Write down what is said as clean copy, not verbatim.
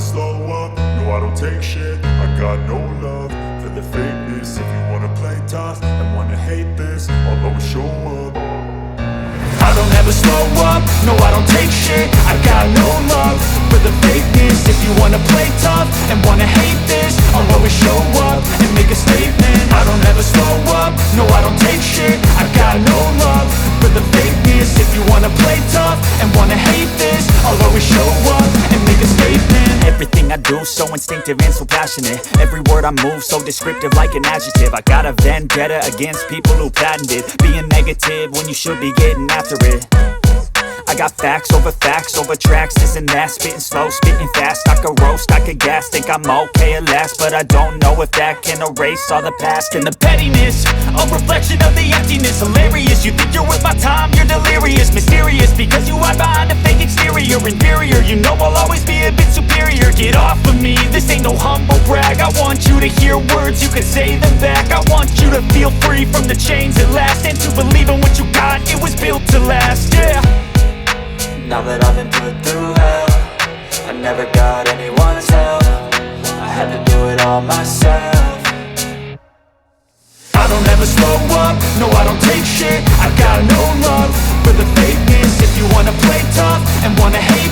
slow up, no I don't take shit. I got no love for the fakeness. If you wanna play tough and wanna hate this, I'll always show up. I don't ever slow up, no I don't take shit. I got no love for the fakeness. If you wanna play tough and wanna hate this, I'll always show up and make a statement. I don't ever slow up, no I don't take shit. I got no love for the fakeness. If you wanna play tough and wanna hate this, I'll always show up and make a statement. Everything I do so instinctive and so passionate. Every word I move so descriptive like an adjective. I got a vendetta against people who patented being negative when you should be getting after it. I got facts over tracks, this and that. Spitting slow, spitting fast, I could roast, I could gas. Think I'm okay at last, but I don't know if that can erase all the past. And the pettiness, a reflection of the emptiness. Hilarious, you think you're worth my time, you're delirious. Mysterious, because you hide behind a fake exterior. Inferior, you know I'll always be a bit superior. Get off of me, this ain't no humble brag. I want you to hear words, you can say them back. I want you to feel free from the chains at last, and to believe in what you got, it was built to last, yeah. Now that I've been put through hell, I never got anyone's help. I had to do it all myself. I don't ever slow up, no I don't take shit. I got no love for the fakeness. If you wanna play tough and wanna hate